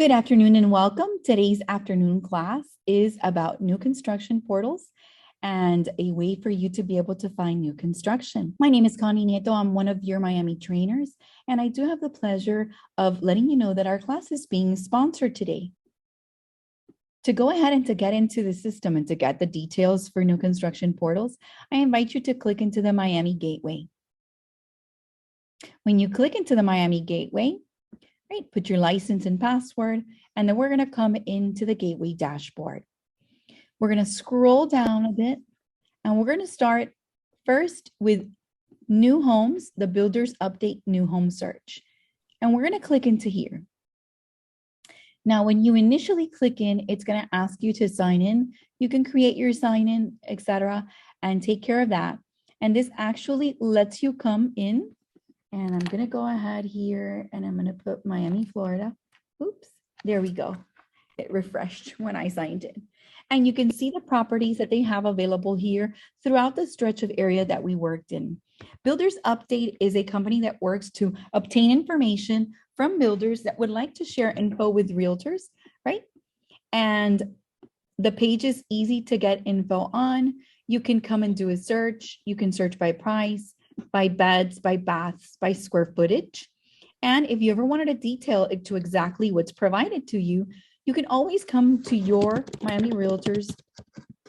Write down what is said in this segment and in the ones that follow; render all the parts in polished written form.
Good afternoon and welcome. Today's afternoon class is about new construction portals and a way for you to be able to find new construction. My name is Connie Nieto. I'm one of your Miami trainers, and I do have the pleasure of letting you know that our class is being sponsored today. To go ahead and to get into the system and to get the details for new construction portals, I invite you to click into the Miami Gateway. When you click into the Miami Gateway, right, put your license and password, and then we're going to come into the Gateway dashboard. We're going to scroll down a bit, and we're going to start first with new homes, the builders update new home search. And we're going to click into here. Now, when you initially click in, it's going to ask you to sign in. You can create your sign in, etc., and take care of that. And this actually lets you come in. And I'm going to go ahead here and I'm going to put Miami, Florida. Oops, there we go. It refreshed when I signed in. And you can see the properties that they have available here throughout the stretch of area that we worked in. Builders Update is a company that works to obtain information from builders that would like to share info with realtors, right? And the page is easy to get info on. You can come and do a search. You can search by price, by beds, by baths, by square footage. And if you ever wanted to detail it to exactly what's provided to you, you can always come to your Miami Realtors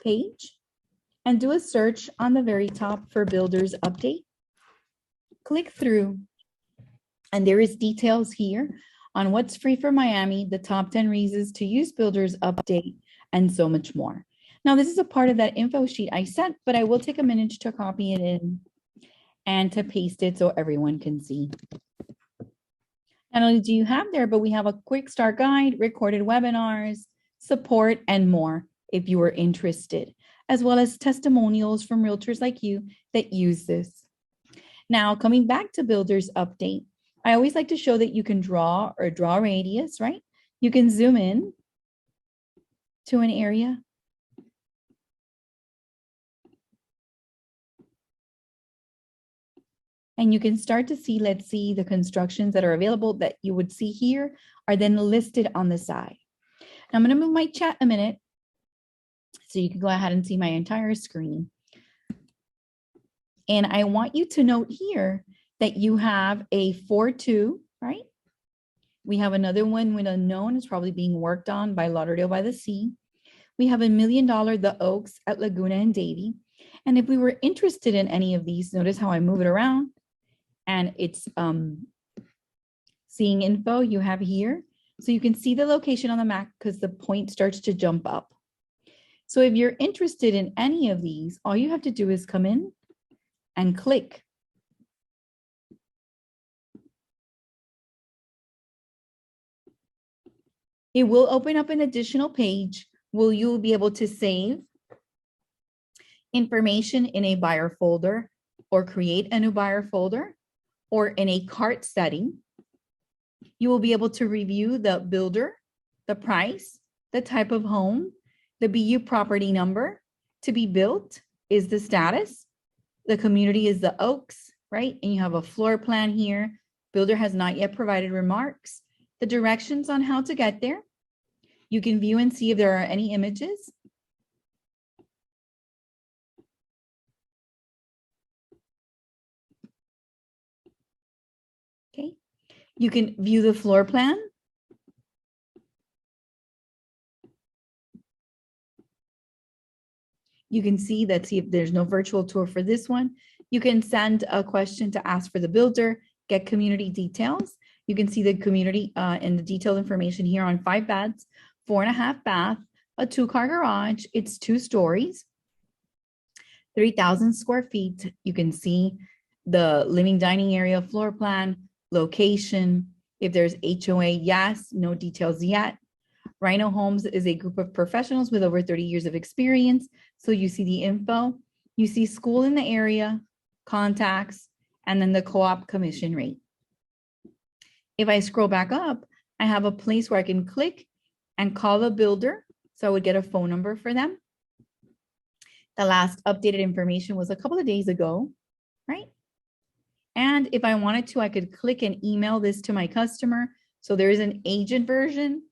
page and do a search on the very top for Builders Update. Click through, and there is details here on what's free for Miami, the top 10 reasons to use Builders Update, and so much more. Now, this is a part of that info sheet I sent, but I will take a minute to copy it in and to paste it so everyone can see. Not only do you have there, but we have a quick start guide, recorded webinars, support, and more if you are interested, as well as testimonials from realtors like you that use this. Now, coming back to Builders Update, I always like to show that you can draw or draw radius, right? You can zoom in to an area. And you can start to see, let's see, the constructions that are available that you would see here are then listed on the side. Now I'm going to move my chat a minute so you can go ahead and see my entire screen. And I want you to note here that you have a 4-2, right? We have another one with unknown. It's probably being worked on by Lauderdale by the Sea. We have $1 million, The Oaks at Laguna and Davie. And if we were interested in any of these, notice how I move it around. And it's seeing info you have here. So you can see the location on the map because the point starts to jump up. So if you're interested in any of these, all you have to do is come in and click. It will open up an additional page where you'll be able to save information in a buyer folder or create a new buyer folder, or in a cart setting. You will be able to review the builder, the price, the type of home, the BU property number, to be built is the status, the community is the Oaks, right? And you have a floor plan here. Builder has not yet provided remarks, the directions on how to get there. You can view and see if there are any images. Okay, you can view the floor plan. You can see that, see if there's no virtual tour for this one. You can send a question to ask for the builder, get community details. You can see the community and the detailed information here on 5 beds, 4.5 bath, a 2-car garage. It's 2 stories, 3,000 square feet. You can see the living dining area floor plan, location, if there's HOA, yes, no details yet. Rhino Homes is a group of professionals with over 30 years of experience. So you see the info, you see school in the area, contacts, and then the co-op commission rate. If I scroll back up, I have a place where I can click and call the builder. So I would get a phone number for them. The last updated information was a couple of days ago, right? And if I wanted to, I could click and email this to my customer. So there is an agent version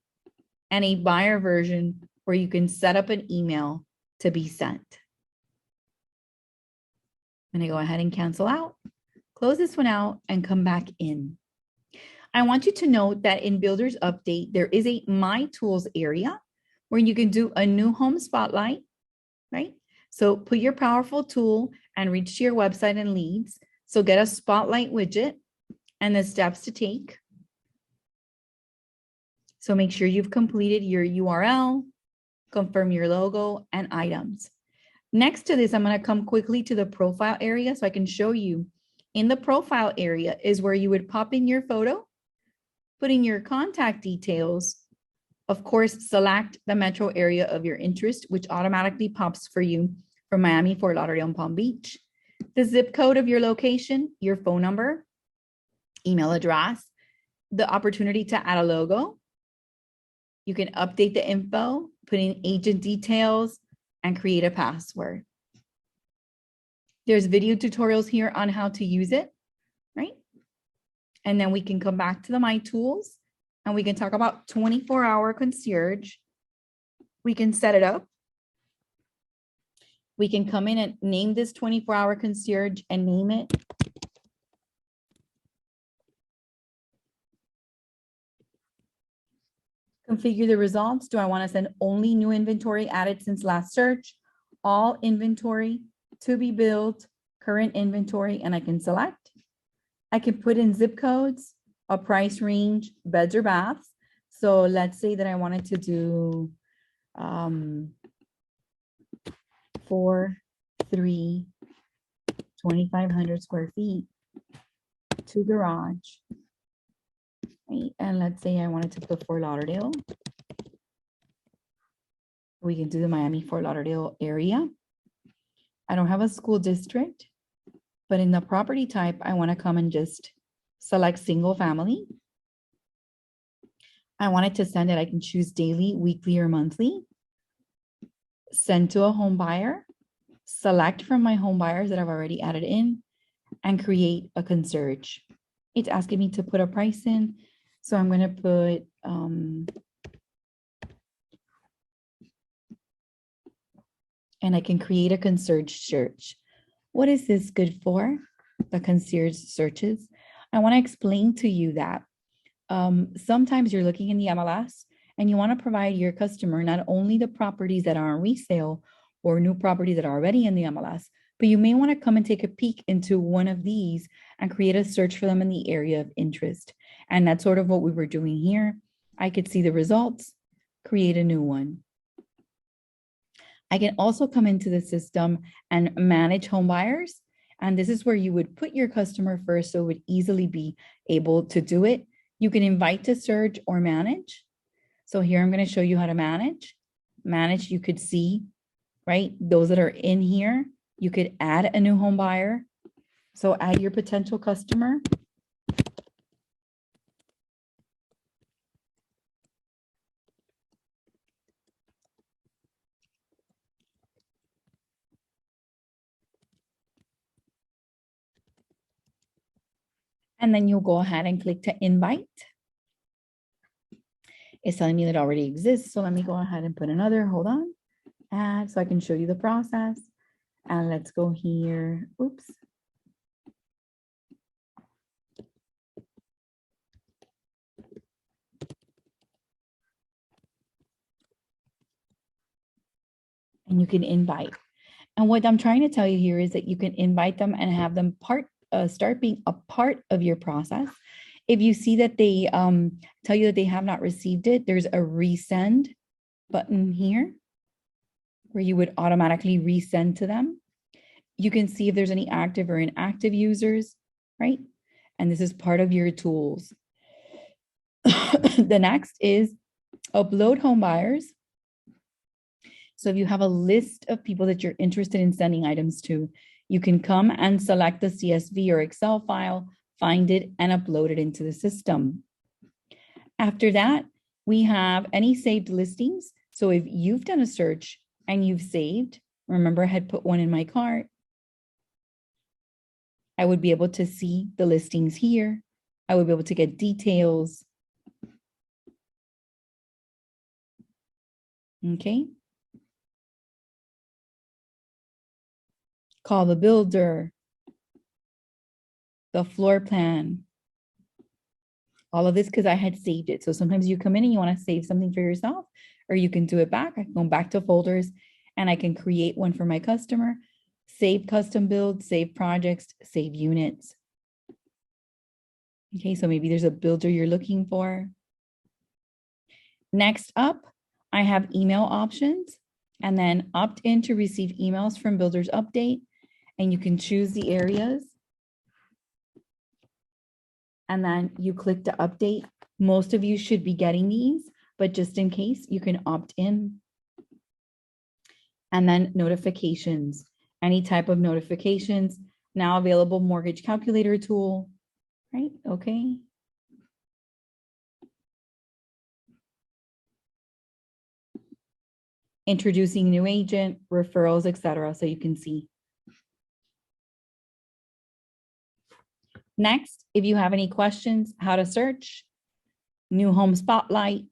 and a buyer version where you can set up an email to be sent. I'm gonna go ahead and cancel out, close this one out, and come back in. I want you to note that in Builders Update, there is a My Tools area where you can do a new home spotlight, right? So put your powerful tool and reach to your website and leads. So get a spotlight widget and the steps to take. So make sure you've completed your URL, confirm your logo and items. Next to this, I'm going to come quickly to the profile area so I can show you. In the profile area is where you would pop in your photo, put in your contact details, of course, select the metro area of your interest, which automatically pops for you for Miami, Fort Lauderdale, and Palm Beach, the zip code of your location, your phone number, email address, the opportunity to add a logo. You can update the info, put in agent details, and create a password. There's video tutorials here on how to use it, right? And then we can come back to the My Tools and we can talk about 24-hour concierge. We can set it up. We can come in and name this 24-hour concierge and name it. Configure the results. Do I want to send only new inventory added since last search, all inventory, to be built, current inventory, and I can select. I can put in zip codes, a price range, beds or baths. So let's say that I wanted to do 4-3, 2,500 square feet, 2 garage, right? And let's say I wanted to put Fort Lauderdale. We can do the Miami Fort Lauderdale area. I don't have a school district, but in the property type, I want to come and just select single family. I wanted to send it. I can choose daily, weekly, or monthly. Send to a home buyer, select from my home buyers that I've already added in, and create a concierge. It's asking me to put a price in. So I'm going to put and I can create a concierge search. What is this good for? The concierge searches. I want to explain to you that sometimes you're looking in the MLS and you want to provide your customer not only the properties that are on resale or new properties that are already in the MLS, but you may want to come and take a peek into one of these and create a search for them in the area of interest. And that's sort of what we were doing here. I could see the results, create a new one. I can also come into the system and manage home buyers. And this is where you would put your customer first so it would easily be able to do it. You can invite to search or manage. So here I'm going to show you how to manage. Manage, you could see, right? Those that are in here, you could add a new home buyer. So add your potential customer. And then you'll go ahead and click to invite. It's telling me that it already exists. So let me go ahead and put another, hold on. Add so I can show you the process. And let's go here. Oops. And you can invite. And what I'm trying to tell you here is that you can invite them and have them start being a part of your process. If you see that they tell you that they have not received it, there's a resend button here where you would automatically resend to them. You can see if there's any active or inactive users, right? And this is part of your tools. The next is upload home buyers. So if you have a list of people that you're interested in sending items to, you can come and select the CSV or Excel file, find it, and upload it into the system. After that, we have any saved listings. So if you've done a search and you've saved, remember I had put one in my cart, I would be able to see the listings here. I would be able to get details. Okay. Call the builder, the floor plan, all of this because I had saved it. So sometimes you come in and you want to save something for yourself, or you can do it back. I can go back to folders and I can create one for my customer, save custom builds, save projects, save units. Okay, so maybe there's a builder you're looking for. Next up, I have email options, and then opt in to receive emails from Builders Update, and you can choose the areas. And then you click to update. Most of you should be getting these, but just in case, you can opt in. And then notifications, any type of notifications, now available mortgage calculator tool, right? Okay. Introducing new agent, referrals, etc. So you can see. Next, if you have any questions, how to search, new home spotlight,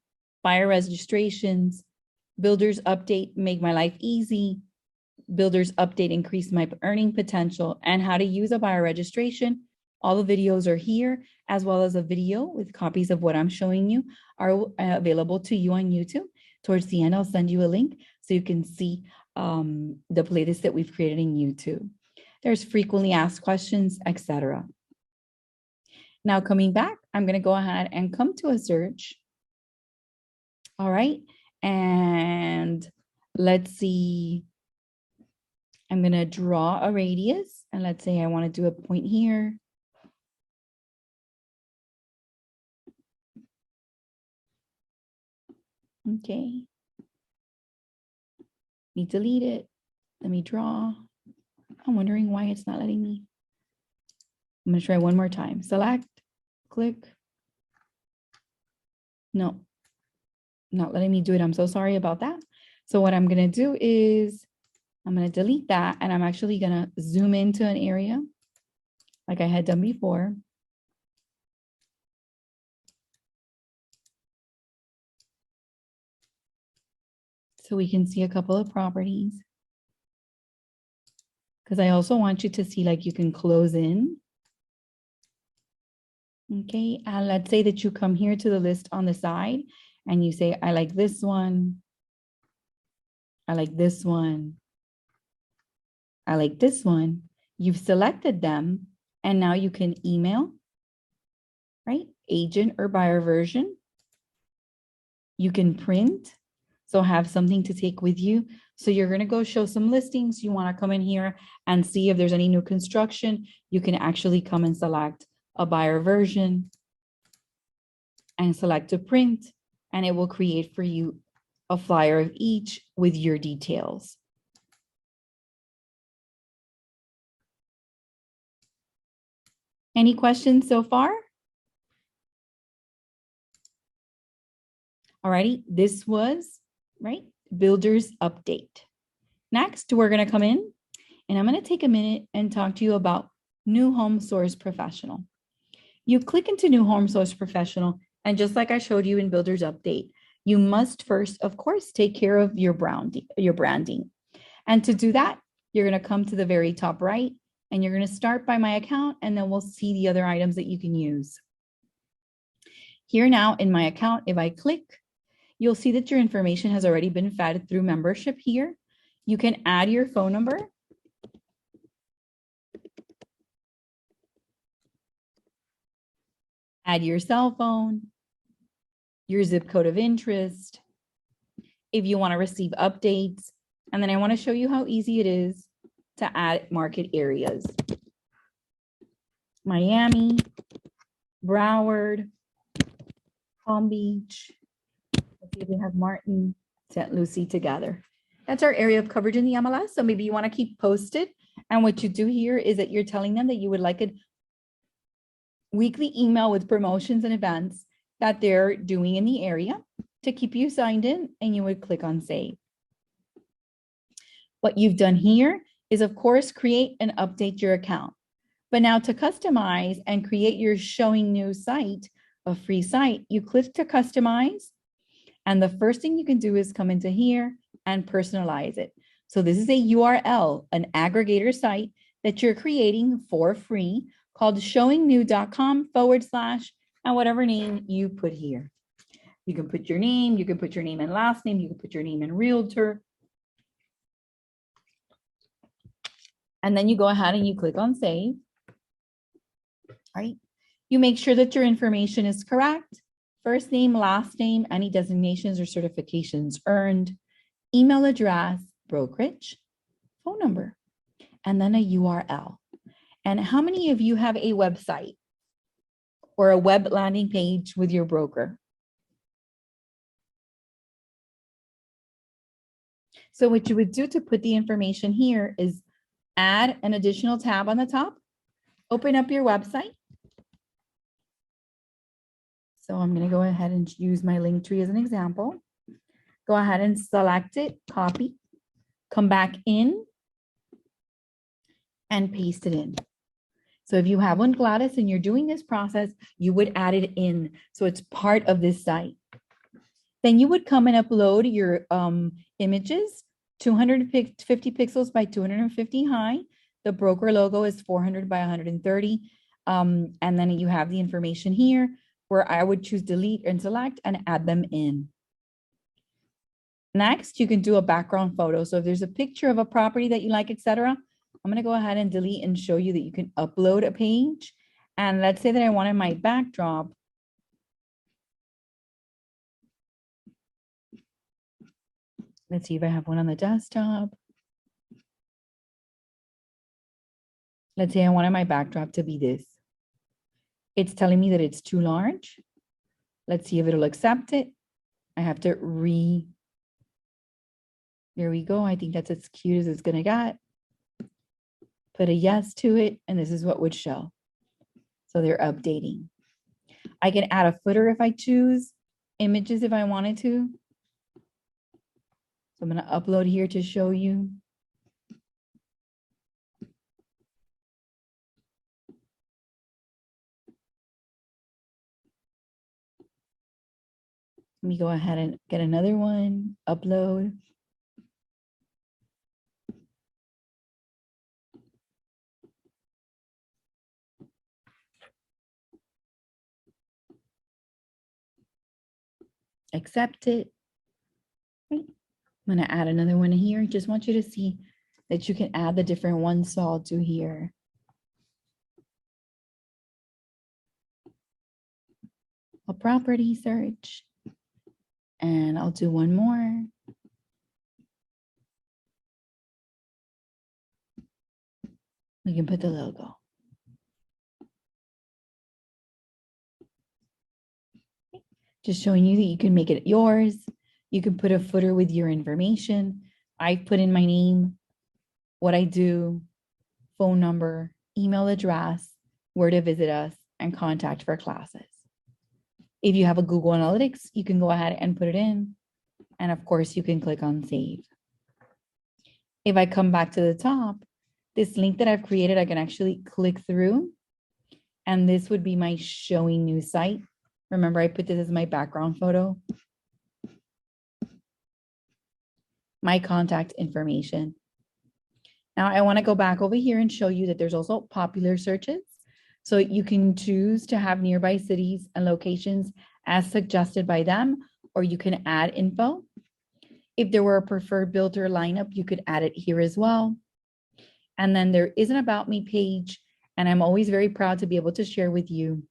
buyer registrations, builders update, make my life easy, builders update, increase my earning potential, and how to use a buyer registration. All the videos are here, as well as a video with copies of what I'm showing you are available to you on YouTube. Towards the end, I'll send you a link so you can see the playlist that we've created in YouTube. There's frequently asked questions, etc. Now coming back, I'm going to go ahead and come to a search. All right. And let's see. I'm going to draw a radius. And let's say I want to do a point here. Okay. Let me delete it. Let me draw. I'm wondering why it's not letting me. I'm going to try one more time. Select, click. No, not letting me do it. I'm so sorry about that. So what I'm going to do is I'm going to delete that, and I'm actually going to zoom into an area like I had done before. So we can see a couple of properties. Because I also want you to see, like, you can close in. Okay, and let's say that you come here to the list on the side and you say, I like this one. I like this one. I like this one. You've selected them, and now you can email, right? Agent or buyer version. You can print, so have something to take with you. So you're going to go show some listings. You want to come in here and see if there's any new construction. You can actually come and select a buyer version and select a print, and it will create for you a flyer of each with your details. Any questions so far? Alrighty, this was, right, Builders Update. Next, we're going to come in, and I'm going to take a minute and talk to you about New Home Source Professional. You click into New Home Source Professional, and just like I showed you in Builders Update, you must first, of course, take care of your branding. And to do that, you're going to come to the very top right, and you're going to start by my account, and then we'll see the other items that you can use. Here now in my account, if I click, you'll see that your information has already been fed through membership here. You can add your phone number. Add your cell phone, your zip code of interest, if you want to receive updates. And then I want to show you how easy it is to add market areas. Miami, Broward, Palm Beach. Let's see if we have Martin, St. Lucie together. That's our area of coverage in the MLS. So maybe you want to keep posted. And what you do here is that you're telling them that you would like a weekly email with promotions and events that they're doing in the area to keep you signed in, and you would click on save. What you've done here is, of course, create and update your account. But now to customize and create your showing new site, a free site, you click to customize, And the first thing you can do is come into here and personalize it. So this is a URL, an aggregator site that you're creating for free called showingnew.com / and whatever name you put here. You can put your name, you can put your name and last name, you can put your name and realtor. And then you go ahead and you click on save. Right? You make sure that your information is correct. First name, last name, any designations or certifications earned, email address, brokerage, phone number, and then a URL. And how many of you have a website or a web landing page with your broker? So what you would do to put the information here is add an additional tab on the top, open up your website. So I'm going to go ahead and use my link tree as an example. Go ahead and select it, copy, come back in and paste it in. So if you have one Gladys and you're doing this process, you would add it in. So it's part of this site. Then you would come and upload your images, 250 pixels by 250 high. The broker logo is 400 by 130. And then you have the information here where I would choose delete and select and add them in. Next, you can do a background photo. So if there's a picture of a property that you like, etc., I'm going to go ahead and delete and show you that you can upload a page. And let's say that I wanted my backdrop. Let's see if I have one on the desktop. Let's say I wanted my backdrop to be this. It's telling me that it's too large. Let's see if it'll accept it. I have to there we go. I think that's as cute as it's going to get. Put a yes to it, and this is what would show. So they're updating. I can add a footer if I choose, images if I wanted to. So I'm going to upload here to show you. Let me go ahead and get another one, upload. Accept it. Right. I'm going to add another one here. Just want you to see that you can add the different ones. So I'll do here. A property search. And I'll do one more. We can put the logo. Just showing you that you can make it yours. You can put a footer with your information. I put in my name, what I do, phone number, email address, where to visit us, and contact for classes. If you have a Google Analytics, you can go ahead and put it in. And of course, you can click on save. If I come back to the top, this link that I've created, I can actually click through. And this would be my showing new site. Remember, I put this as my background photo. My contact information. Now I want to go back over here and show you that there's also popular searches. So you can choose to have nearby cities and locations as suggested by them, or you can add info. If there were a preferred builder lineup, you could add it here as well. And then there is an About Me page, and I'm always very proud to be able to share with you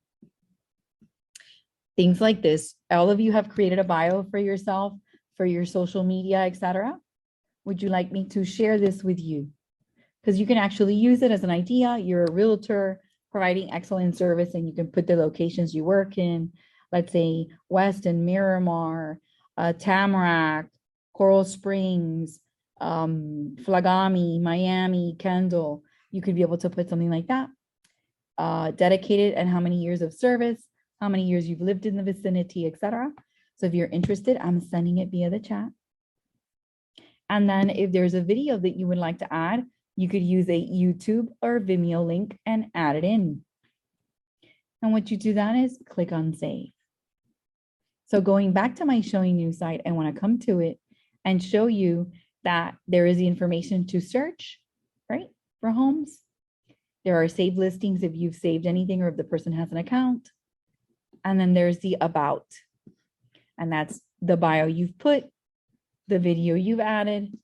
things like this. All of you have created a bio for yourself, for your social media, etc. Would you like me to share this with you? Because you can actually use it as an idea. You're a realtor providing excellent service, and you can put the locations you work in. Let's say Weston, Miramar, Tamarack, Coral Springs, Flagami, Miami, Kendall. You could be able to put something like that. Dedicated and how many years of service, how many years you've lived in the vicinity, etc. So if you're interested, I'm sending it via the chat. And then if there's a video that you would like to add, you could use a YouTube or Vimeo link and add it in. And what you do then is click on save. So going back to my showing you site, I want to come to it and show you that there is the information to search, right, for homes. There are saved listings if you've saved anything or if the person has an account. And then there's the about, and that's the bio you've put, the video you've added,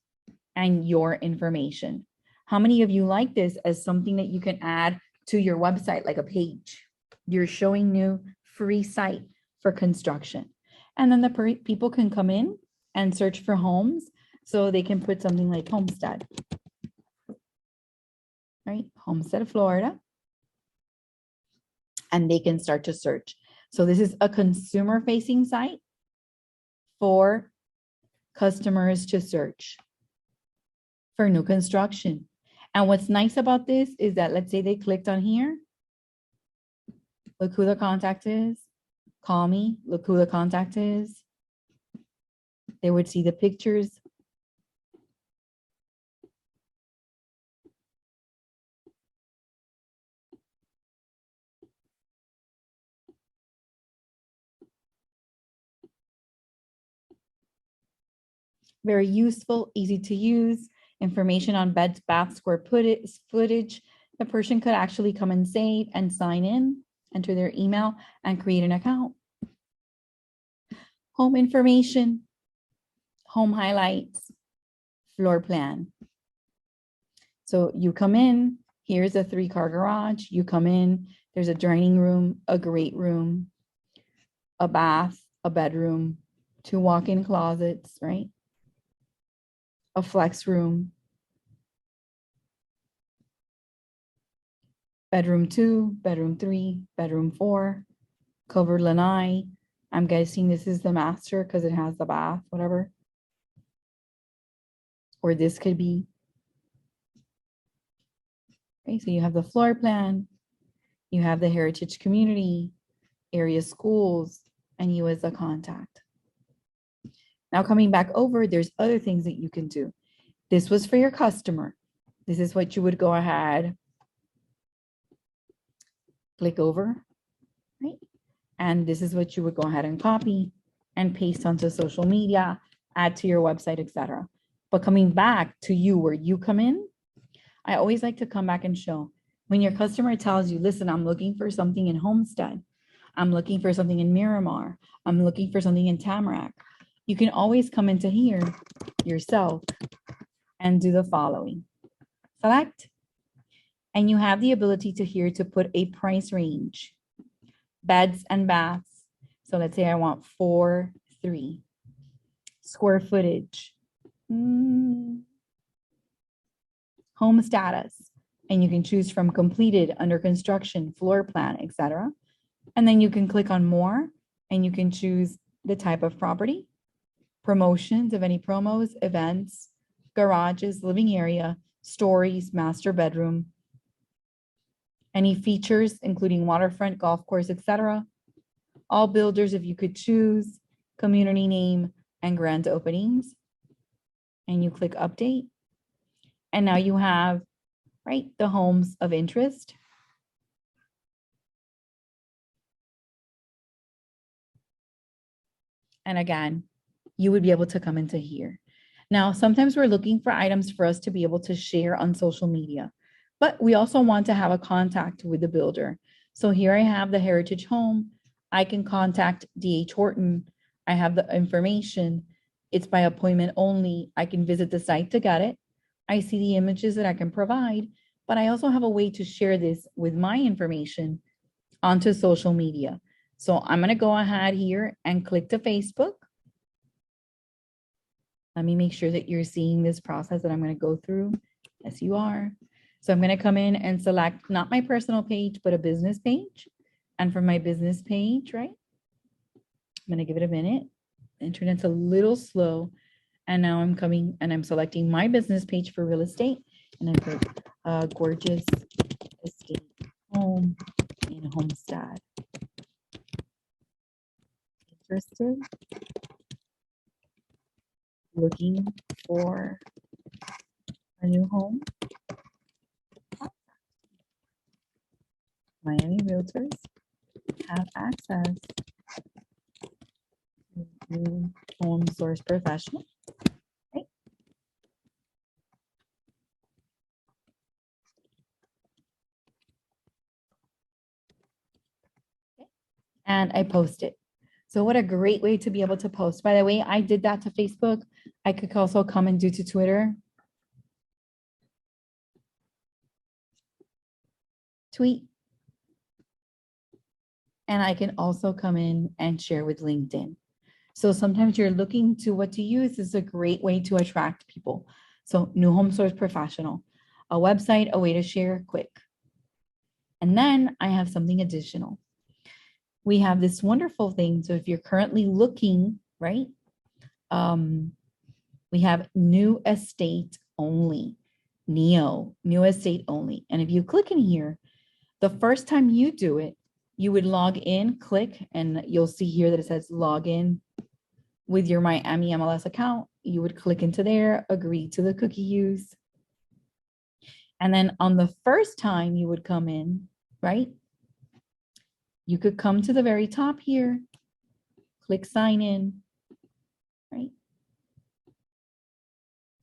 and your information. How many of you like this as something that you can add to your website, like a page? You're showing new free site for construction. And then the people can come in and search for homes. So they can put something like Homestead, right? Homestead, Florida. And they can start to search. So this is a consumer facing site for customers to search for new construction. And what's nice about this is that, let's say they clicked on here. Look who the contact is. Call me. Look who the contact is. They would see the pictures. Very useful, easy to use. Information on beds, bath, square footage. The person could actually come and save and sign in, enter their email, and create an account. Home information, home highlights, floor plan. So you come in, here's a 3-car garage. You come in, there's a dining room, a great room, a bath, a bedroom, 2 walk-in closets, right? A flex room, bedroom 2, bedroom 3, bedroom 4, covered lanai. I'm guessing this is the master because it has the bath, whatever. Or this could be. Okay, so you have the floor plan, you have the heritage community, area schools, and you as a contact. Now coming back over, there's other things that you can do. This was for your customer. This is what you would go ahead, click over, right? And this is what you would go ahead and copy and paste onto social media, add to your website, etc. But coming back to you, where you come in, I always like to come back and show when your customer tells you, listen, I'm looking for something in Homestead. I'm looking for something in Miramar. I'm looking for something in Tamarack. You can always come into here yourself and do the following. Select, and you have the ability to here to put a price range, beds and baths. So let's say I want 4.3 square footage, home status, and you can choose from completed, under construction, floor plan, etc. And then you can click on more and you can choose the type of property, promotions of any promos, events, garages, living area, stories, master bedroom, any features, including waterfront, golf course, etc. All builders, if you could choose, community name, and grand openings. And you click update. And now you have, right, the homes of interest. And again, you would be able to come into here. Now, sometimes we're looking for items for us to be able to share on social media, but we also want to have a contact with the builder. So here I have the heritage home. I can contact DH Horton. I have the information. It's by appointment only. I can visit the site to get it. I see the images that I can provide, but I also have a way to share this with my information onto social media. So I'm going to go ahead here and click to Facebook. Let me make sure that you're seeing this process that I'm going to go through. Yes, you are. So I'm going to come in and select not my personal page, but a business page. And for my business page, right, I'm going to give it a minute. The internet's a little slow. And now I'm coming and I'm selecting my business page for real estate. And I put gorgeous estate home in Homestead. Interested? Looking for a new home? Miami Realtors have access New Home Source Professional. Right? And I post it. So what a great way to be able to post. By the way, I did that to Facebook. I could also come and do to Twitter. Tweet. And I can also come in and share with LinkedIn. So sometimes you're looking to what to use. This is a great way to attract people. So New Home Source Professional, a website, a way to share quick. And then I have something additional. We have this wonderful thing. So if you're currently looking, right? We have new estate only, NEO, new estate only. And if you click in here, the first time you do it, you would log in, click, and you'll see here that it says log in with your Miami MLS account. You would click into there, agree to the cookie use. And then on the first time you would come in, right? You could come to the very top here, click sign in, right?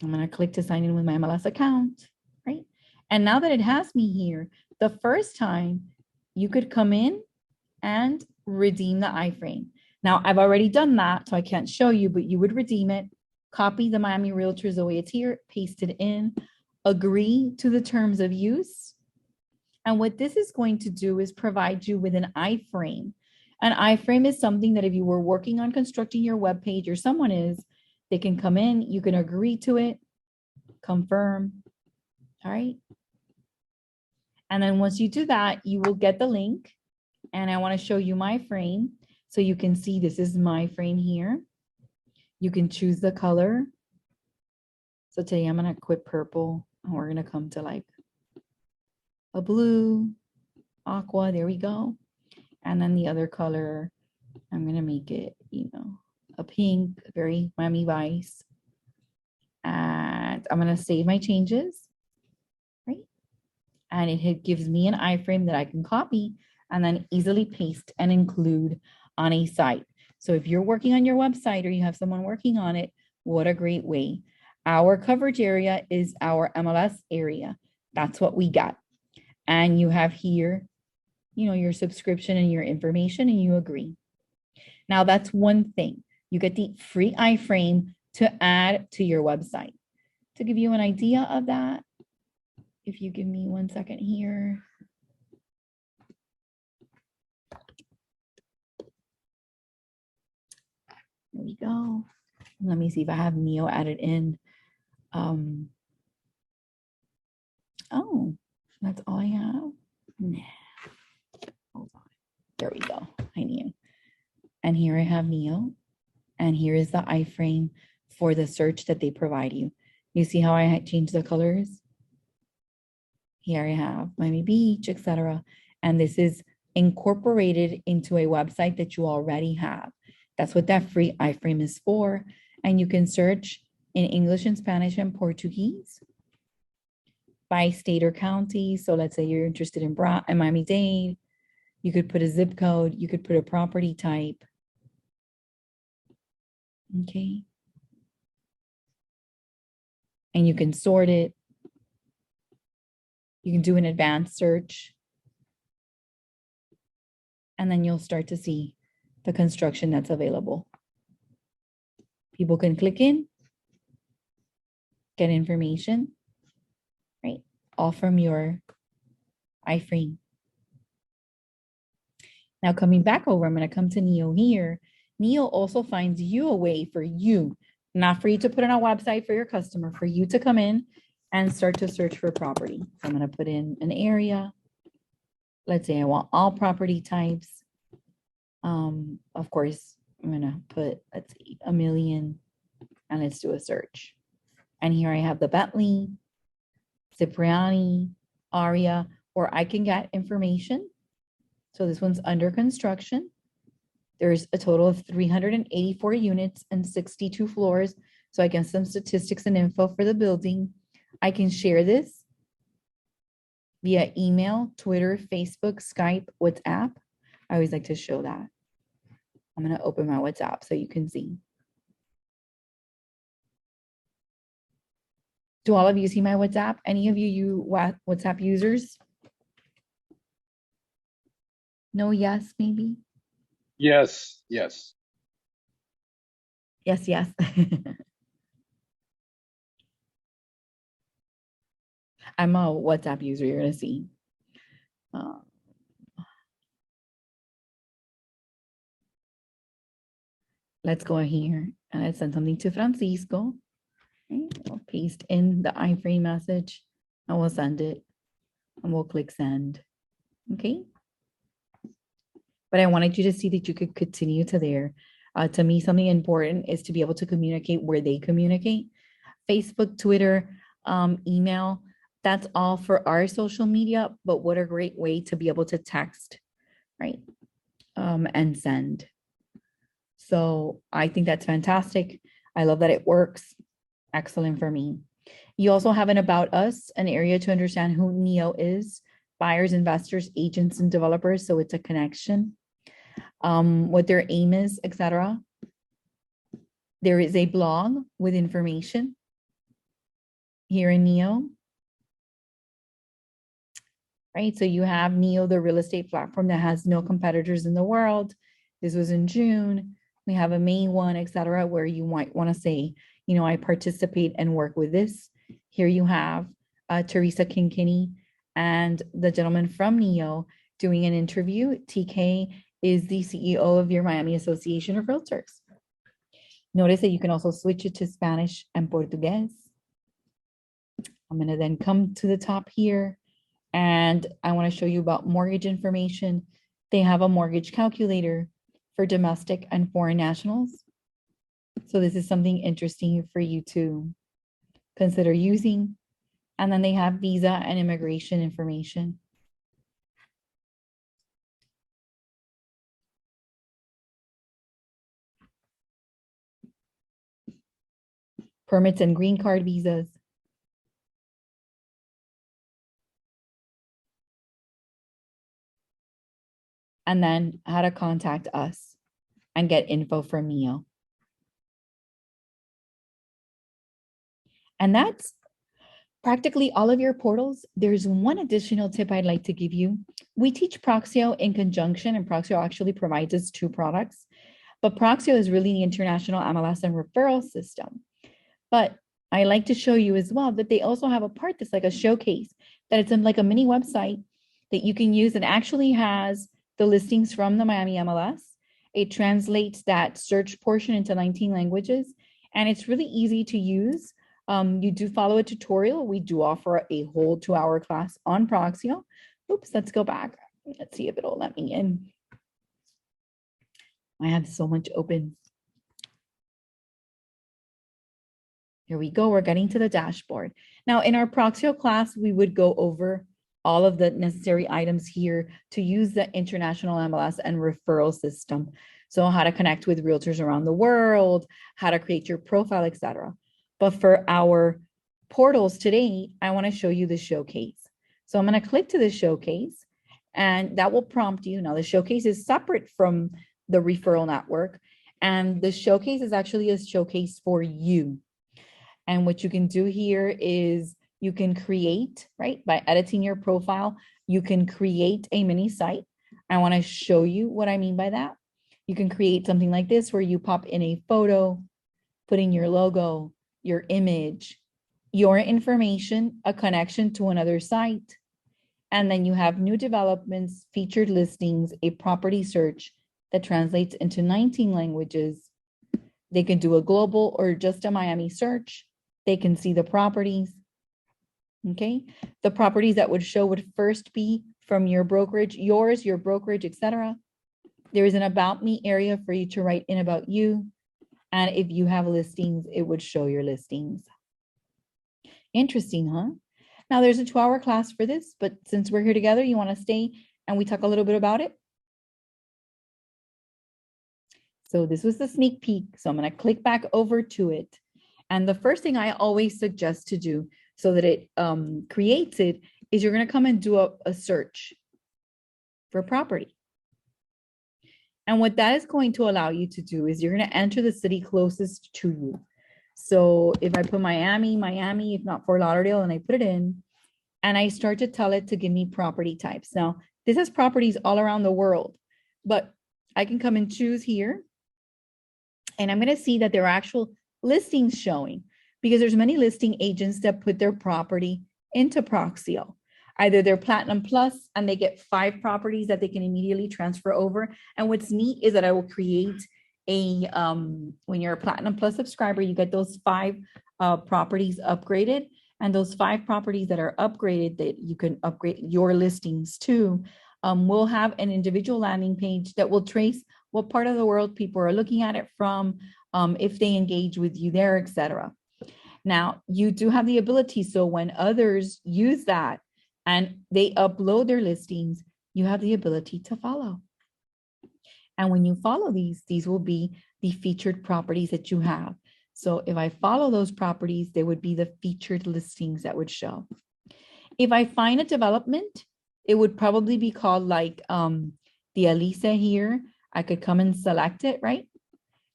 I'm going to click to sign in with my MLS account, right? And now that it has me here, the first time you could come in and redeem the iframe. Now, I've already done that, so I can't show you, but you would redeem it, copy the Miami Realtors the way it's here, paste it in, agree to the terms of use. And what this is going to do is provide you with an iframe. An iframe is something that if you were working on constructing your web page or someone is, they can come in, you can agree to it, confirm, all right? And then once you do that, you will get the link. And I want to show you my frame. So you can see this is my frame here. You can choose the color. So today I'm going to quit purple and we're going to come to like a blue, aqua. There we go. And then the other color, I'm going to make it, a pink, very Miami Vice. And I'm going to save my changes, right? And it gives me an iframe that I can copy and then easily paste and include on a site. So if you're working on your website or you have someone working on it, what a great way. Our coverage area is our MLS area. That's what we got. And you have here, your subscription and your information, and you agree. Now that's one thing. You get the free iframe to add to your website. To give you an idea of that, if you give me 1 second here. There we go. Let me see if I have Neo added in. Oh, that's all I have? Nah. Hold on. There we go. I knew. And here I have Neo. And here is the iframe for the search that they provide you. You see how I changed the colors? Here I have Miami Beach, etc. And this is incorporated into a website that you already have. That's what that free iframe is for. And you can search in English and Spanish and Portuguese by state or county. So let's say you're interested in Miami-Dade. You could put a zip code. You could put a property type. Okay. And you can sort it. You can do an advanced search. And then you'll start to see the construction that's available. People can click in, get information, right? All from your iframe. Now coming back over, I'm going to come to Neo here. Neo also finds you a way for you, not for you to put on a website for your customer, for you to come in and start to search for property. So I'm going to put in an area. Let's say I want all property types. Of course, I'm going to put, let's see, 1 million, and let's do a search. And here I have the Bentley, Cipriani, Aria, or I can get information. So this one's under construction. There's a total of 384 units and 62 floors. So I get some statistics and info for the building. I can share this via email, Twitter, Facebook, Skype, WhatsApp. I always like to show that. I'm going to open my WhatsApp so you can see. Do all of you see my WhatsApp? Any of you WhatsApp users? No, yes, maybe? Yes, yes. Yes, yes. I'm a WhatsApp user, you're going to see. Let's go here and let's send something to Francisco. Okay, I'll paste in the iframe message and we'll send it and we'll click send. Okay. But I wanted you to see that you could continue to there. To me, something important is to be able to communicate where they communicate. Facebook, Twitter, email, that's all for our social media, but what a great way to be able to text, right? And send. So I think that's fantastic. I love that it works. Excellent for me. You also have an about us, an area to understand who NEO is, buyers, investors, agents, and developers. So it's a connection, what their aim is, etc. There is a blog with information here in NEO. Right, so you have NEO, the real estate platform that has no competitors in the world. This was in June. We have a May one, etc., where you might want to say, you know, I participate and work with this. Here you have Teresa Kinkinney and the gentleman from NEO doing an interview. TK is the CEO of your Miami Association of Realtors. Notice that you can also switch it to Spanish and Portuguese. I'm going to then come to the top here. And I want to show you about mortgage information. They have a mortgage calculator for domestic and foreign nationals. So this is something interesting for you to consider using. And then they have visa and immigration information. Permits and green card visas. And then how to contact us and get info from NEO. And that's practically all of your portals. There's one additional tip I'd like to give you. We teach Proxio in conjunction, and Proxio actually provides us 2 products. But Proxio is really the international MLS and referral system. But I like to show you as well that they also have a part that's like a showcase, that it's in like a mini website that you can use and actually has the listings from the Miami MLS. It translates that search portion into 19 languages, and it's really easy to use. You do follow a tutorial. We do offer a whole 2-hour class on Proxio. Oops, let's go back. Let's see if it'll let me in. I have so much open. Here we go. We're getting to the dashboard. Now, in our Proxio class, we would go over all of the necessary items here to use the international MLS and referral system. So how to connect with realtors around the world, how to create your profile, etc. But for our portals today, I want to show you the showcase. So I'm going to click to the showcase, and that will prompt you. Now, the showcase is separate from the referral network, and the showcase is actually a showcase for you. And what you can do here is you can create, right, by editing your profile, you can create a mini site. I want to show you what I mean by that. You can create something like this where you pop in a photo, put in your logo, your image, your information, a connection to another site. And then you have new developments, featured listings, a property search that translates into 19 languages. They can do a global or just a Miami search. They can see the properties. Okay. The properties that would show would first be from your brokerage, yours, your brokerage, etc. There is an about me area for you to write in about you. And if you have listings, it would show your listings. Interesting, huh? Now there's a 2-hour class for this, but since we're here together, you want to stay and we talk a little bit about it? So this was the sneak peek. So I'm going to click back over to it. And the first thing I always suggest to do so that it creates it is you're going to come and do a search for property. And what that is going to allow you to do is you're going to enter the city closest to you. So if I put Miami, if not Fort Lauderdale, and I put it in, and I start to tell it to give me property types. Now, this has properties all around the world, but I can come and choose here. And I'm going to see that there are actual listings showing because there's many listing agents that put their property into Proxio. Either they're Platinum Plus and they get 5 properties that they can immediately transfer over. And what's neat is that I will create a, when you're a Platinum Plus subscriber, you get those 5 properties upgraded. And those 5 properties that are upgraded that you can upgrade your listings to will have an individual landing page that will trace what part of the world people are looking at it from, if they engage with you there, etc. Now, you do have the ability, so when others use that and they upload their listings, you have the ability to follow. And when you follow these will be the featured properties that you have. So if I follow those properties, they would be the featured listings that would show. If I find a development, it would probably be called like the Elisa here. I could come and select it, right?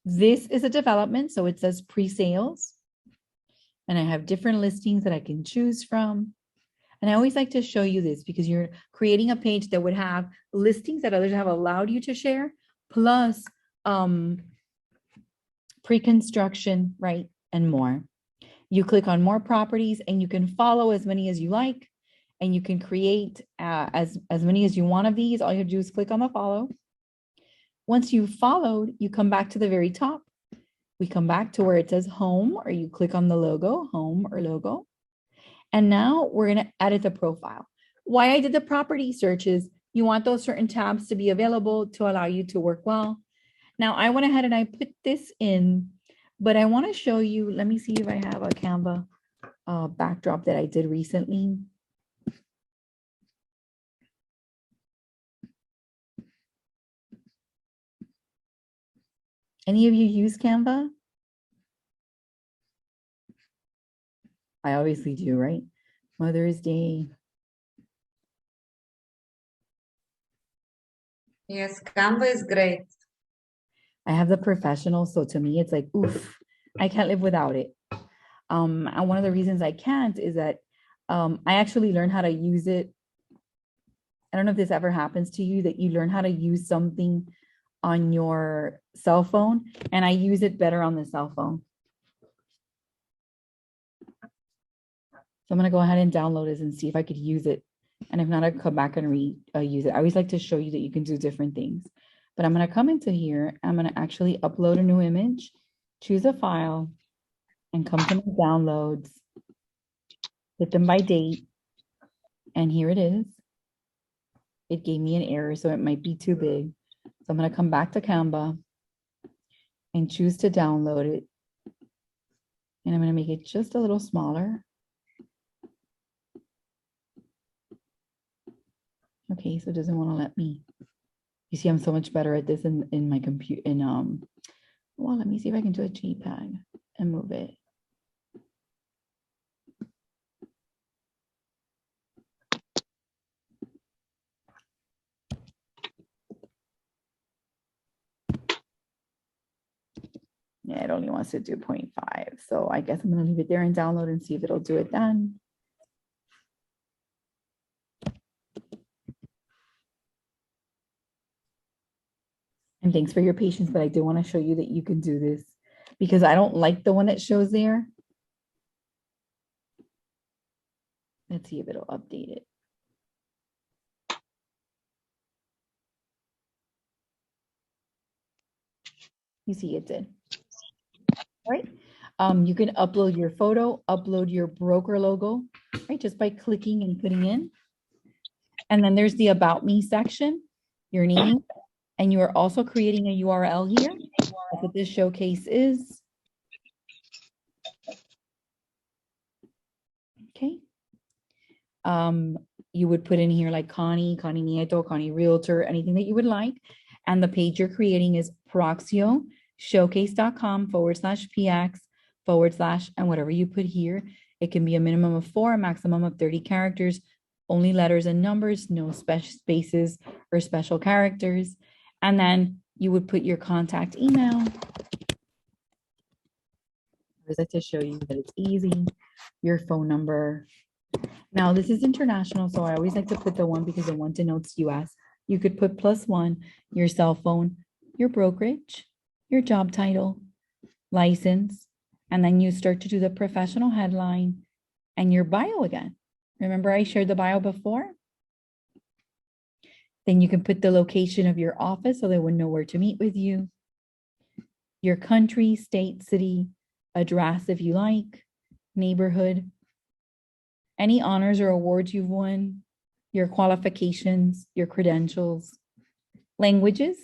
This is a development, so it says pre-sales. And I have different listings that I can choose from. And I always like to show you this because you're creating a page that would have listings that others have allowed you to share, plus pre-construction, right? And more. You click on more properties and you can follow as many as you like, and you can create as many as you want of these. All you have to do is click on the follow. Once you've followed, you come back to the very top. We come back to where it says home, or you click on the logo, home or logo. And now we're going to edit the profile. Why I did the property searches, you want those certain tabs to be available to allow you to work well. Now I went ahead and I put this in, but I want to show you, let me see if I have a Canva backdrop that I did recently. Any of you use Canva? I obviously do, right? Mother's Day. Yes, Canva is great. I have the professional, so to me, it's like, oof, I can't live without it. And one of the reasons I can't is that I actually learned how to use it. I don't know if this ever happens to you, that you learn how to use something on your cell phone, and I use it better on the cell phone. So I'm going to go ahead and download this and see if I could use it. And if not, I'll come back and use it. I always like to show you that you can do different things. But I'm going to come into here. I'm going to actually upload a new image, choose a file, and come to my downloads, hit them by date. And here it is. It gave me an error, so it might be too big. So I'm going to come back to Canva and choose to download it. And I'm going to make it just a little smaller. Okay, so it doesn't want to let me. You see, I'm so much better at this in my computer. Well, let me see if I can do a JPEG and move it. Yeah, it only wants to do 0.5. So I guess I'm going to leave it there and download and see if it'll do it then. And thanks for your patience, but I do want to show you that you can do this because I don't like the one that shows there. Let's see if it'll update it. You see it did. Right? You can upload your photo, upload your broker logo, right? Just by clicking and putting in. And then there's the About Me section, your name, and you are also creating a URL here. That's what this showcase is. Okay. You would put in here like Connie Nieto, Connie Realtor, anything that you would like. And the page you're creating is proxioshowcase.com/px/ and whatever you put here. It can be a minimum of 4, a maximum of 30 characters, only letters and numbers, no special spaces or special characters. And then You would put your contact email. I always like to show you that it's easy. Your phone number. Now, this is international, so I always like to put the one because the one denotes US. You could put +1, your cell phone, your brokerage, your job title, license, and then you start to do the professional headline and your bio again. Remember I shared the bio before? Then you can put the location of your office so they would know where to meet with you. Your country, state, city, address if you like, neighborhood, any honors or awards you've won, your qualifications, your credentials, languages,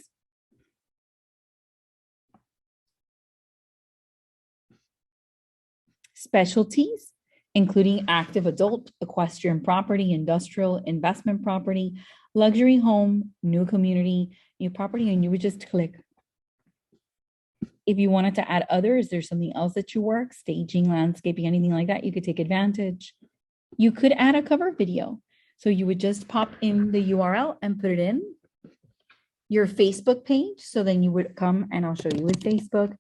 specialties, including active adult, equestrian property, industrial, investment property, luxury home, new community, new property, and you would just click. If you wanted to add others, there's something else that you work, staging, landscaping, anything like that, you could take advantage. You could add a cover video. So you would just pop in the URL and put it in your Facebook page. So then you would come and I'll show you with Facebook.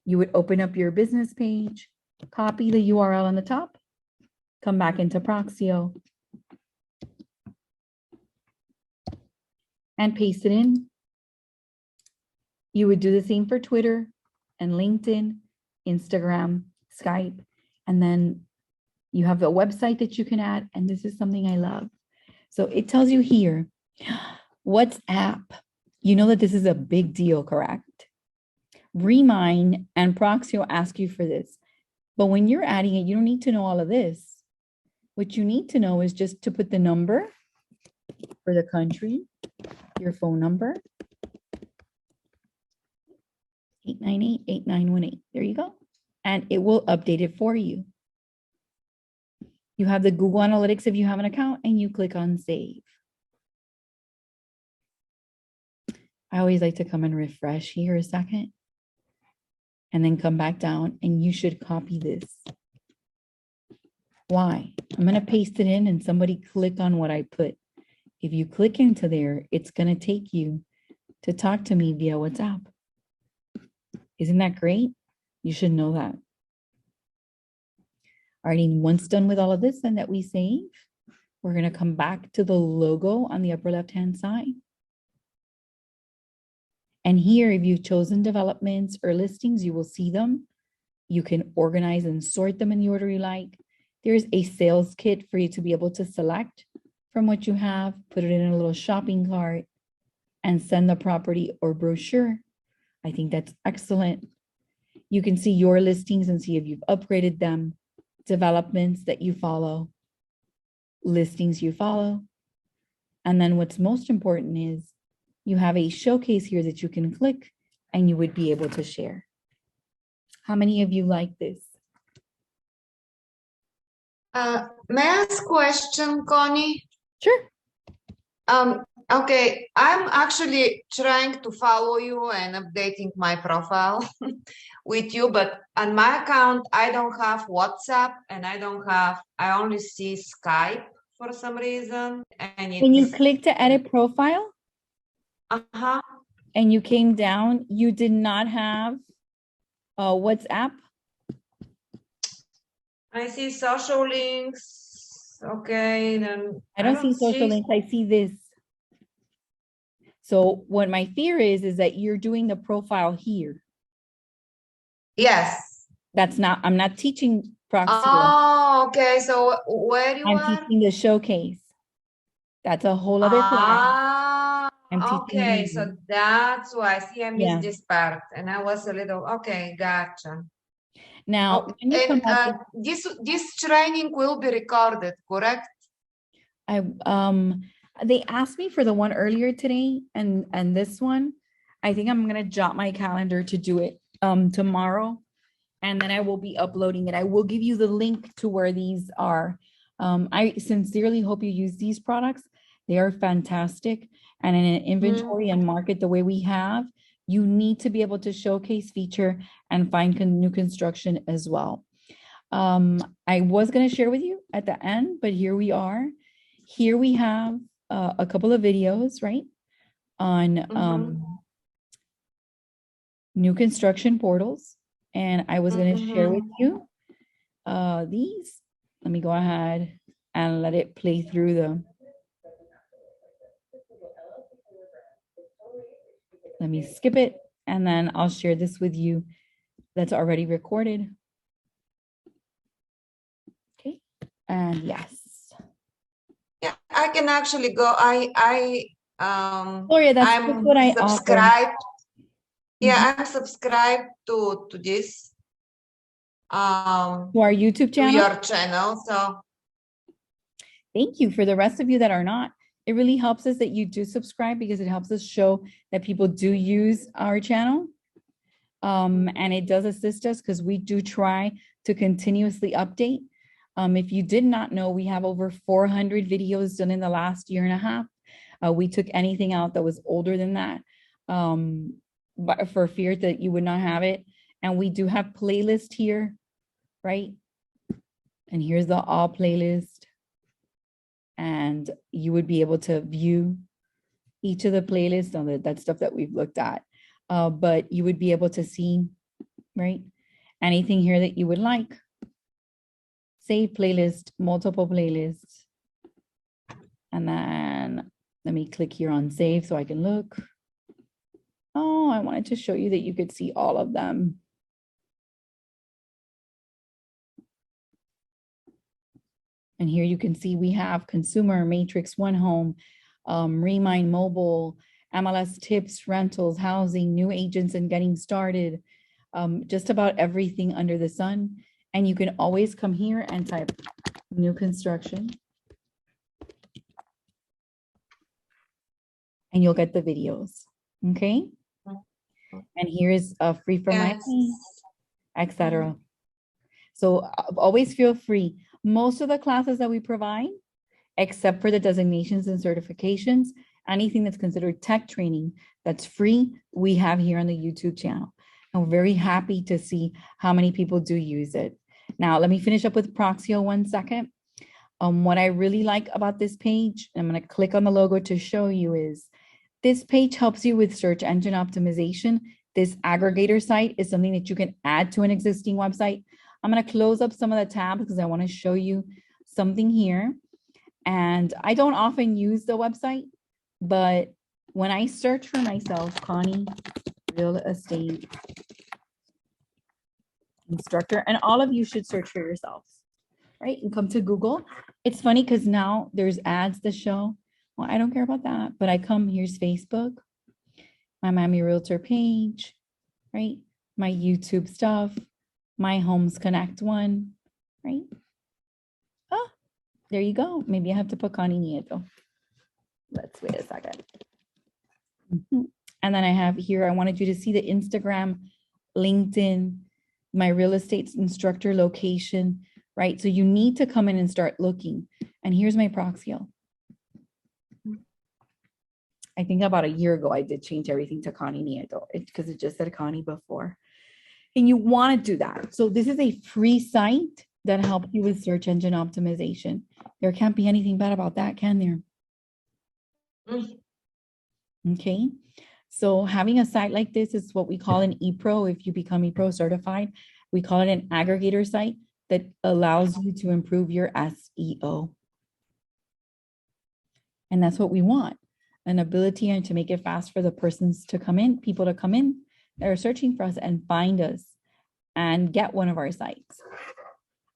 You would open up your business page, copy the URL on the top, come back into Proxio and paste it in. You would do the same for Twitter and LinkedIn, Instagram, Skype, and then you have a website that you can add. And this is something I love. So it tells you here, WhatsApp. You know that this is a big deal, correct? Remind and Proxio ask you for this. But when you're adding it, you don't need to know all of this. What you need to know is just to put the number for the country, your phone number, 898-8918. There you go. And it will update it for you. You have the Google Analytics if you have an account and you click on save. I always like to come and refresh here a second and then come back down and you should copy this. Why? I'm going to paste it in and somebody click on what I put. If you click into there, it's going to take you to talk to me via WhatsApp. Isn't that great? You should know that. Alrighty, once done with all of this and that we save, we're going to come back to the logo on the upper left-hand side. And here, if you've chosen developments or listings, you will see them. You can organize and sort them in the order you like. There's a sales kit for you to be able to select from what you have, put it in a little shopping cart, and send the property or brochure. I think that's excellent. You can see your listings and see if you've upgraded them, developments that you follow, listings you follow. And then what's most important is you have a showcase here that you can click and you would be able to share. How many of you like this? May I ask a question, Connie? Sure. Okay, I'm actually trying to follow you and updating my profile with you, but on my account, I don't have WhatsApp and I only see Skype for some reason. And When you click to edit profile and you came down, you did not have WhatsApp? I see social links. Okay, then I don't see social links. I see this. So what my fear is that you're doing the profile here. Yes. That's not, I'm not teaching Proxio. Oh, okay. So where you I'm are? teaching the showcase. That's a whole other class. I'm teaching Okay. you. So that's why I see I missed Yeah. this part and I was a little, okay, gotcha. Now, when you come back, this training will be recorded, correct? they asked me for the one earlier today and this one. I think I'm gonna jot my calendar to do it tomorrow, and then I will be uploading it. I will give you the link to where these are. I sincerely hope you use these products. They are fantastic, and in an inventory and market the way we have, you need to be able to showcase, feature, and find new construction as well. I was going to share with you at the end, but here we are. Here we have a couple of videos, right? On new construction portals. And I was going to share with you these. Let me go ahead and let it play through them. Let me skip it, and then I'll share this with you that's already recorded. Okay, and yes. Yeah, I can actually go. Gloria, that's I'm what I offer. subscribed. Yeah, I'm subscribed to this. To our YouTube To channel. your channel. So thank you. For the rest of you that are not, it really helps us that you do subscribe, because it helps us show that people do use our channel. And it does assist us because we do try to continuously update. If you did not know, we have over 400 videos done in the last year and a half. We took anything out that was older than that, but for fear that you would not have it. And we do have playlist here, right? And here's the all playlist. And you would be able to view each of the playlists on that stuff that we've looked at. But you would be able to see, right? Anything here that you would like. Save playlist, multiple playlists. And then let me click here on save so I can look. Oh, I wanted to show you that you could see all of them. And here you can see we have Consumer, Matrix, One Home, Remind Mobile, MLS Tips, Rentals, Housing, New Agents and Getting Started, just about everything under the sun. And you can always come here and type new construction. And you'll get the videos, okay? And here's Free from Miami, etc. So always feel free. Most of the classes that we provide, except for the designations and certifications, anything that's considered tech training that's free, we have here on the YouTube channel. And we're very happy to see how many people do use it. Now, let me finish up with Proxio 1 second. What I really like about this page, I'm going to click on the logo to show you, is this page helps you with search engine optimization. This aggregator site is something that you can add to an existing website. I'm going to close up some of the tabs because I want to show you something here. And I don't often use the website, but when I search for myself, Connie Real Estate Instructor, and all of you should search for yourselves, right? And come to Google. It's funny because now there's ads that show. Well, I don't care about that, but I come, here's Facebook, my Miami Realtor page, right? My YouTube stuff, my Homes Connect one, right? Oh, there you go. Maybe I have to put Connie Nieto. Let's wait a second. And then I have here, I wanted you to see the Instagram, LinkedIn, my real estate instructor location, right? So you need to come in and start looking. And here's my Proxio. I think about a year ago, I did change everything to Connie Nieto because it just said Connie before. And you want to do that. So this is a free site that helps you with search engine optimization. There can't be anything bad about that, can there? Okay. So having a site like this is what we call an ePro. If you become ePro certified, we call it an aggregator site that allows you to improve your SEO. And that's what we want. An ability and to make it fast for the persons to come in, people to come in that are searching for us and find us and get one of our sites.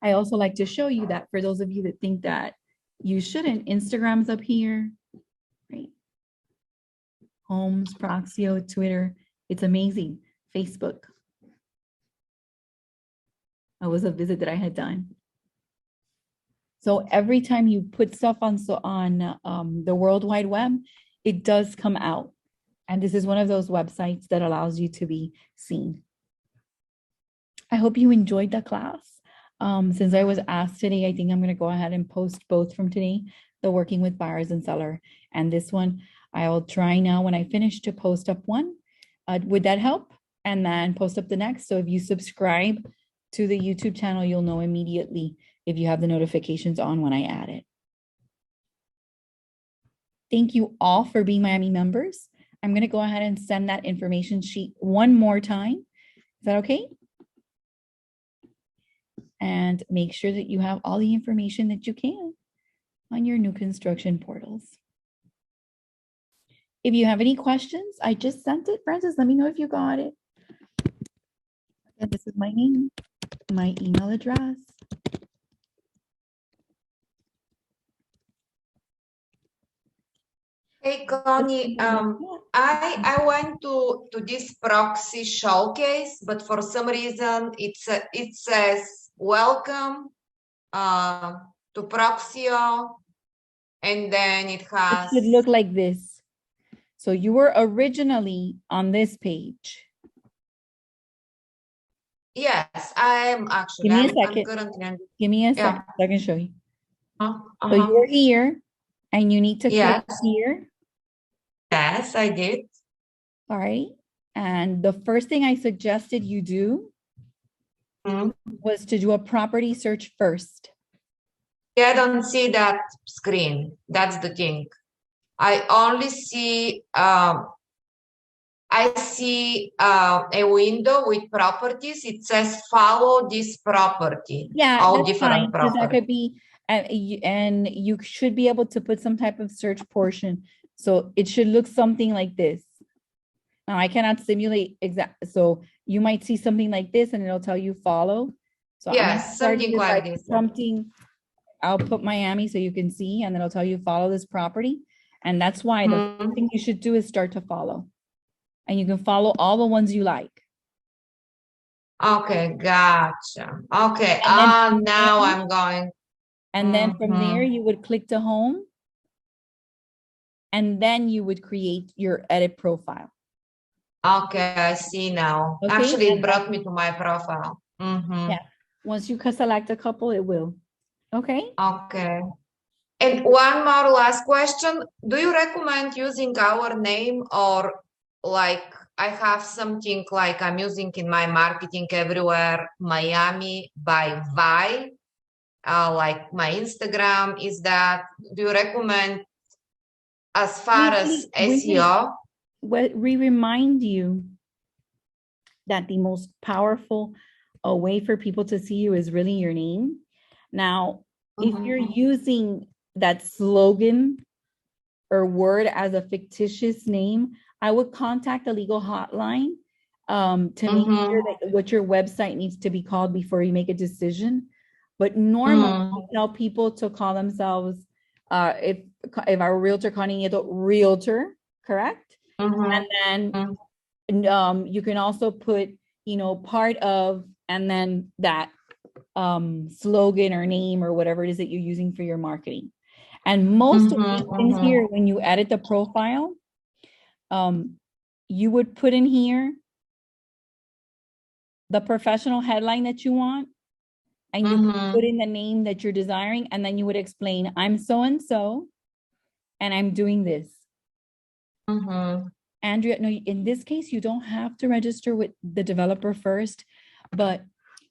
I also like to show you that for those of you that think that you shouldn't, Instagram's up here, right? Homes, Proxio, Twitter, it's amazing. Facebook. That was a visit that I had done. So every time you put stuff on the World Wide Web, it does come out. And this is one of those websites that allows you to be seen. I hope you enjoyed the class. Since I was asked today, I think I'm going to go ahead and post both from today, the working with buyers and seller. And this one, I will try now when I finish to post up one. Would that help? And then post up the next. So if you subscribe to the YouTube channel, you'll know immediately if you have the notifications on when I add it. Thank you all for being Miami members. I'm going to go ahead and send that information sheet one more time. Is that okay? And make sure that you have all the information that you can on your new construction portals. If you have any questions, I just sent it. Francis, let me know if you got it. And this is my name, my email address. Hey, Connie, I went to this proxy showcase, but for some reason it says welcome to Proxio, and then it It has should look like this. So you were originally on this page. yes, I'm actually Give me a I'm second. currently on, Give me a yeah. second so I can show you. So uh-huh. you're here and you need to click Yes. here. Yes, I did. All right. And the first thing I suggested you do Mhm. was to do a property search first. Yeah, I don't see that screen. That's the thing. I only see a window with properties. It says follow this property. Yeah, All that's fine different because that properties. could be, and you should be able to put some type of search portion. So it should look something like this. Now I cannot simulate exact, so you might see something like this and it'll tell you follow. So I'm gonna Yes, start something this like by this. prompting. I'll put Miami so you can see, and then it'll tell you follow this property. And that's why the Mhm. first thing you should do is start to follow. And you can follow all the ones you like. Okay, gotcha. Okay, And then from now there- I'm going. And then from there, Mhm. you would click to home. And then you would create your edit profile. Okay, I see now. Okay, Actually, it and brought me to my profile. yeah, once you select a couple, it will. Okay. Okay. And one more last question. Do you recommend using our name, or like I have something like I'm using in my marketing everywhere, Miami by Vi, like my Instagram is that, do you recommend as far as SEO? We remind you that the most powerful way for people to see you is really your name. Now, if you're using that slogan or word as a fictitious name, I would contact the legal hotline to make sure that what your website needs to be called before you make a decision. But normally, I tell people to call themselves, if our realtor calling it a realtor, correct? And then you can also put, part of, and then that slogan or name or whatever it is that you're using for your marketing. And most of in here, when you edit the profile, you would put in here the professional headline that you want, and you put in the name that you're desiring, and then you would explain, I'm so-and-so, and I'm doing this. Andrea, no, in this case, you don't have to register with the developer first, but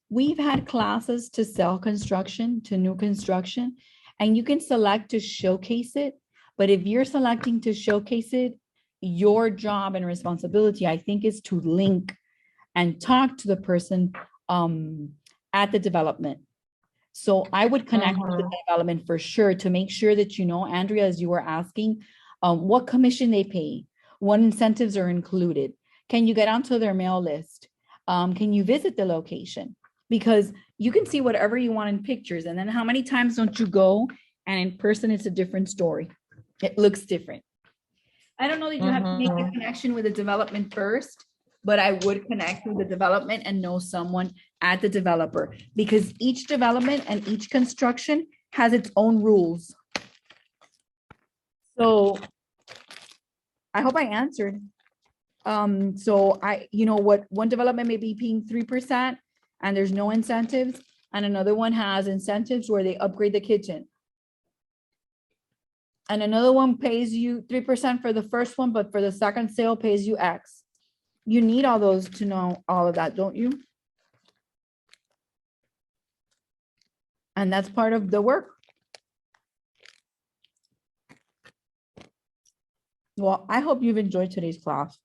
we've had classes to sell construction, to new construction, and you can select to showcase it. But if you're selecting to showcase it, your job and responsibility, I think, is to link and talk to the person at the development. So I would connect with the development for sure to make sure that, Andrea, as you were asking, what commission they pay, what incentives are included. Can you get onto their mail list? Can you visit the location? Because you can see whatever you want in pictures. And then how many times don't you go and in person, it's a different story. It looks different. I don't know that you have to make a connection with the development first, but I would connect with the development and know someone at the developer, because each development and each construction has its own rules. So I hope I answered. So what one development may be paying 3% and there's no incentives, and another one has incentives where they upgrade the kitchen. And another one pays you 3% for the first one, but for the second sale pays you X. You need all those to know all of that, don't you? And that's part of the work. Well, I hope you've enjoyed today's class.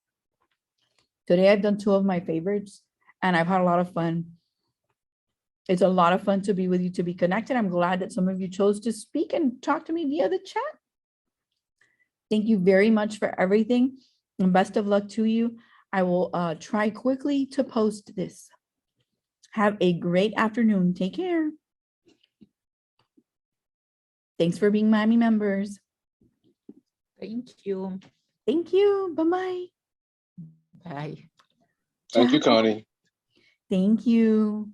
Today, I've done 2 of my favorites, and I've had a lot of fun. It's a lot of fun to be with you, to be connected. I'm glad that some of you chose to speak and talk to me via the chat. Thank you very much for everything, and best of luck to you. I will try quickly to post this. Have a great afternoon. Take care. Thanks for being Miami members. Thank you. Thank you. Bye-bye. Bye. Thank you, Ciao. Connie. Thank you.